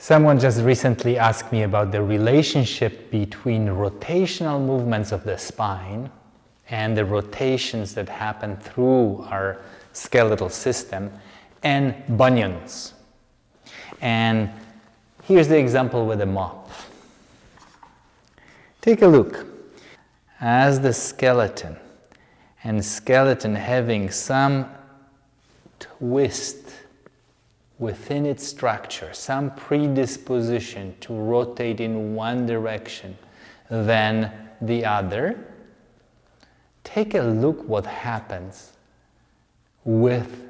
Someone just recently asked me about the relationship between rotational movements of the spine and the rotations that happen through our skeletal system and bunions. And here's the example with a mop. Take a look. As the skeleton having some twist within its structure, some predisposition to rotate in one direction than the other, take a look what happens with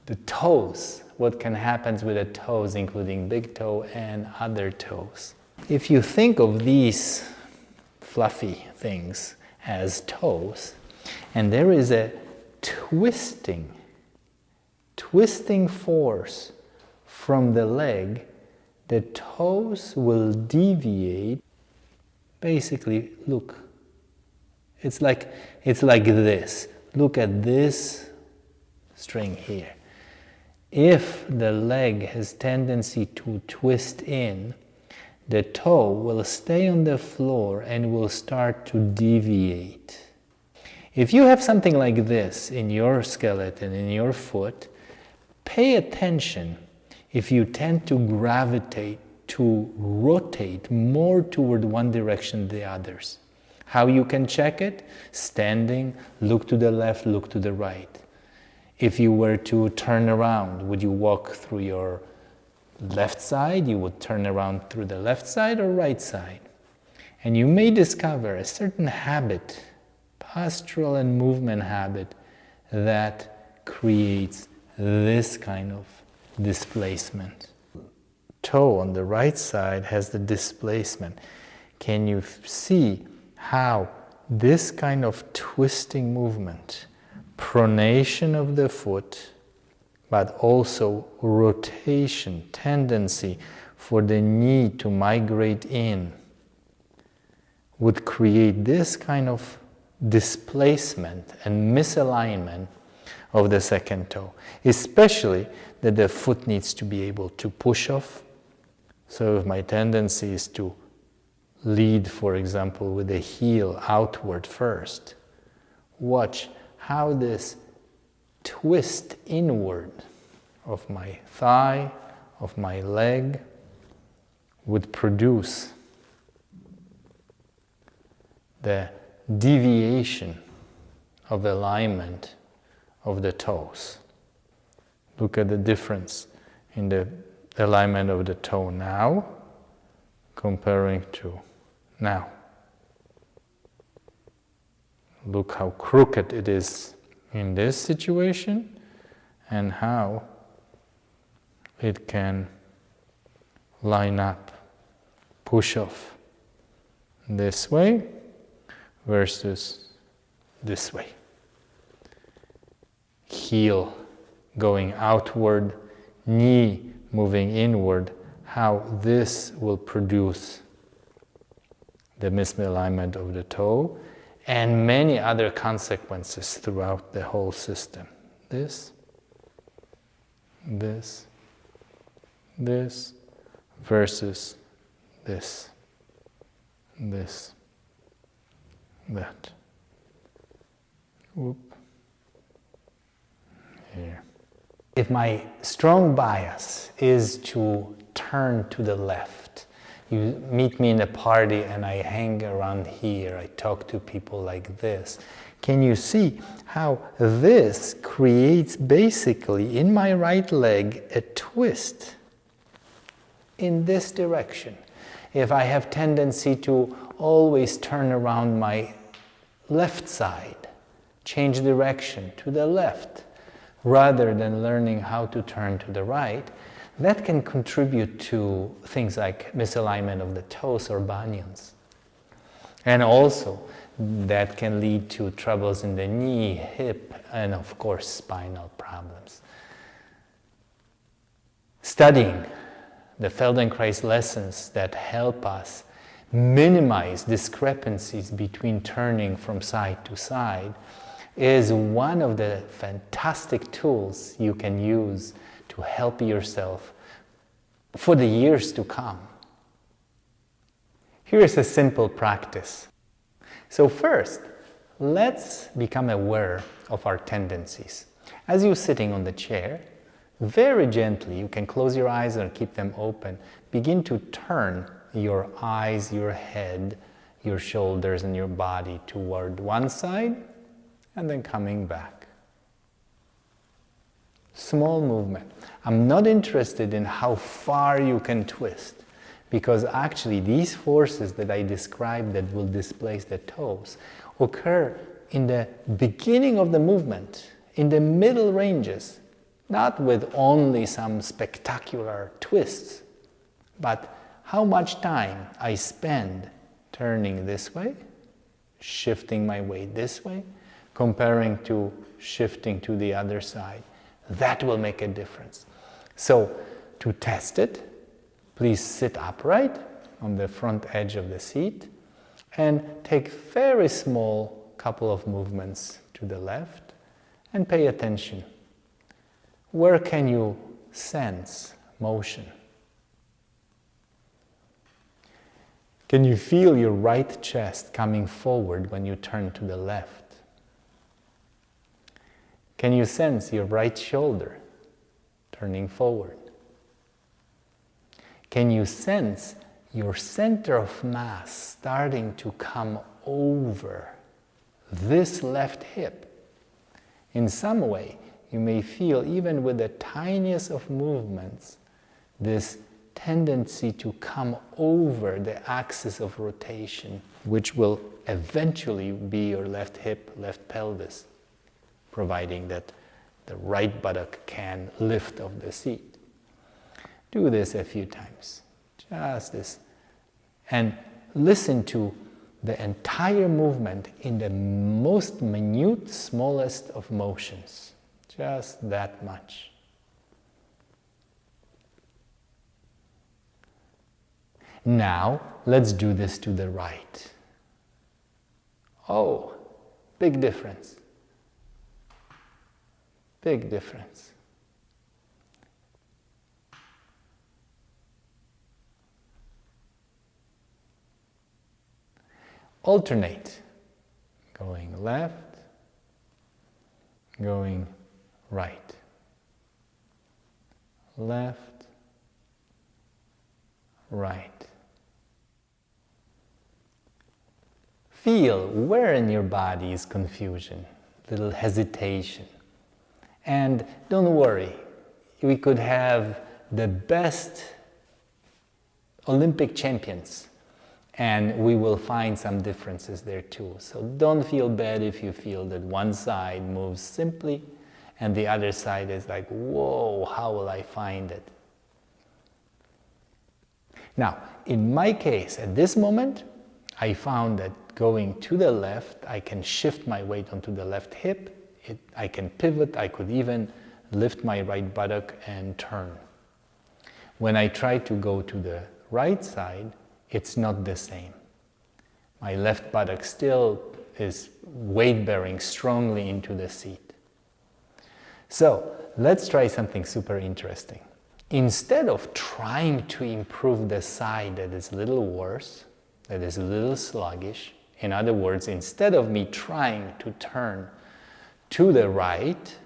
the toes, what can happen with the toes, including big toe and other toes. If you think of these fluffy things as toes, and there is a twisting force from the leg, the toes will deviate. Basically, look, it's like this. Look at this string here. If the leg has tendency to twist in, the toe will stay on the floor and will start to deviate. If you have something like this in your skeleton, in your foot, pay attention if you tend to gravitate, to rotate more toward one direction than the others. How you can check it? Standing, look to the left, look to the right. If you were to turn around, would you walk through your left side? You would turn around through the left side or right side. And you may discover a certain habit, postural and movement habit, that creates this kind of displacement. Toe on the right side has the displacement. Can you see how this kind of twisting movement, pronation of the foot, but also rotation, tendency for the knee to migrate in, would create this kind of displacement and misalignment of the second toe, especially that the foot needs to be able to push off. So if my tendency is to lead, for example, with the heel outward first, watch how this twist inward of my thigh, of my leg, would produce the deviation of alignment of the toes. Look at the difference in the alignment of the toe now comparing to now. Look how crooked it is in this situation and how it can line up, push off this way versus this way. Heel going outward, knee moving inward, how this will produce the misalignment of the toe and many other consequences throughout the whole system. This versus this, that. Whoop. Here. If my strong bias is to turn to the left, you meet me in a party and I hang around here, I talk to people like this. Can you see how this creates basically in my right leg a twist in this direction? If I have tendency to always turn around my left side, change direction to the left, rather than learning how to turn to the right, that can contribute to things like misalignment of the toes or bunions. And also, that can lead to troubles in the knee, hip, and of course, spinal problems. Studying the Feldenkrais lessons that help us minimize discrepancies between turning from side to side is one of the fantastic tools you can use to help yourself for the years to come. Here's a simple practice. So first, let's become aware of our tendencies. As you're sitting on the chair, very gently, you can close your eyes or keep them open, begin to turn your eyes, your head, your shoulders and your body toward one side and then coming back. Small movement. I'm not interested in how far you can twist, because actually these forces that I described that will displace the toes occur in the beginning of the movement, in the middle ranges, not with only some spectacular twists, but how much time I spend turning this way, shifting my weight this way, comparing to shifting to the other side. That will make a difference. So, to test it, please sit upright on the front edge of the seat and take very small couple of movements to the left and pay attention. Where can you sense motion? Can you feel your right chest coming forward when you turn to the left? Can you sense your right shoulder turning forward? Can you sense your center of mass starting to come over this left hip? In some way, you may feel, even with the tiniest of movements, this tendency to come over the axis of rotation, which will eventually be your left hip, left pelvis, providing that the right buttock can lift off the seat. Do this a few times, just this, and listen to the entire movement in the most minute, smallest of motions, just that much. Now, let's do this to the right. Oh, big difference. Big difference. Alternate. Going left, going right. Left, right. Feel where in your body is confusion, little hesitation. And don't worry, we could have the best Olympic champions and we will find some differences there too. So don't feel bad if you feel that one side moves simply and the other side is like, whoa, how will I find it? Now, in my case, at this moment, I found that going to the left, I can shift my weight onto the left hip. I can pivot, I could even lift my right buttock and turn. When I try to go to the right side, it's not the same. My left buttock still is weight-bearing strongly into the seat. So, let's try something super interesting. Instead of trying to improve the side that is a little worse, that is a little sluggish, in other words, instead of me trying to turn to the right,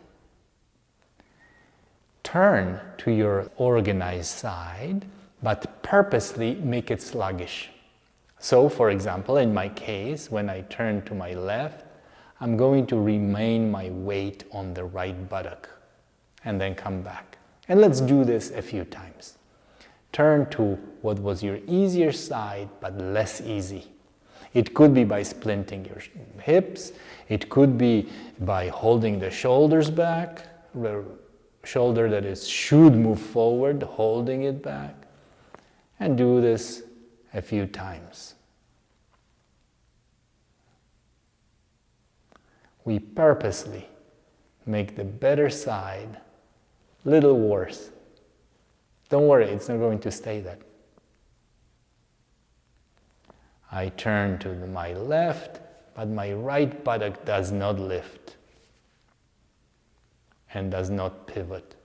turn to your organized side, but purposely make it sluggish. So, for example, in my case, when I turn to my left, I'm going to remain my weight on the right buttock and then come back. And let's do this a few times. Turn to what was your easier side, but less easy. It could be by splinting your hips. It could be by holding the shoulders back, the shoulder that should move forward, holding it back. And do this a few times. We purposely make the better side a little worse. Don't worry, it's not going to stay that. I turn to my left, but my right buttock does not lift and does not pivot.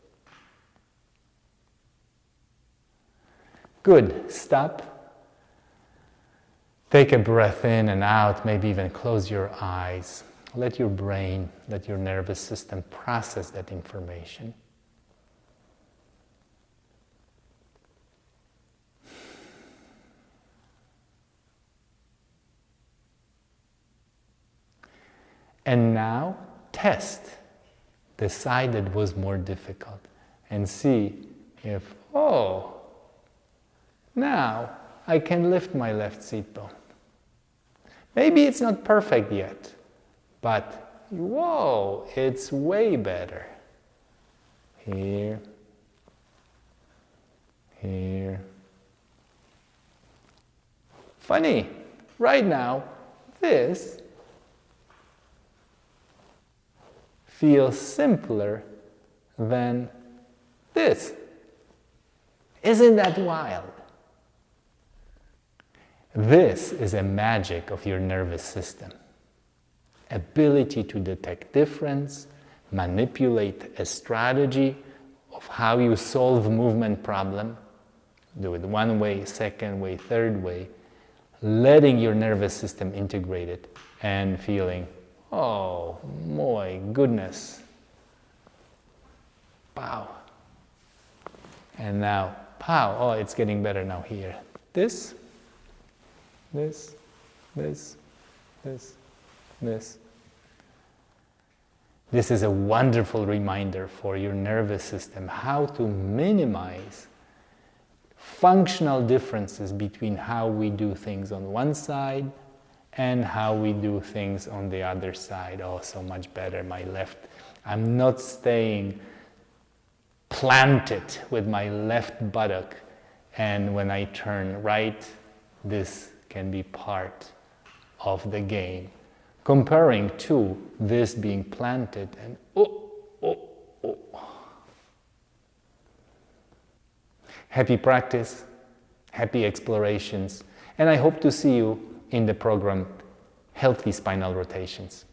Good. Stop. Take a breath in and out, maybe even close your eyes. Let your brain, let your nervous system process that information. And now test the side that was more difficult and see if, oh, now I can lift my left seat bone. Maybe it's not perfect yet, but whoa, it's way better. Here, here. Funny, right now, this feels simpler than this. Isn't that wild? This is a magic of your nervous system. Ability to detect difference, manipulate a strategy of how you solve movement problem, do it one way, second way, third way, letting your nervous system integrate it and feeling, oh my goodness, pow. And now, pow, oh, it's getting better now here. This. This. This is a wonderful reminder for your nervous system how to minimize functional differences between how we do things on one side and how we do things on the other side. Oh, so much better, my left. I'm not staying planted with my left buttock, and when I turn right, this can be part of the game. Comparing to this being planted and oh. Happy practice, happy explorations, and I hope to see you in the program Healthy Spinal Rotations.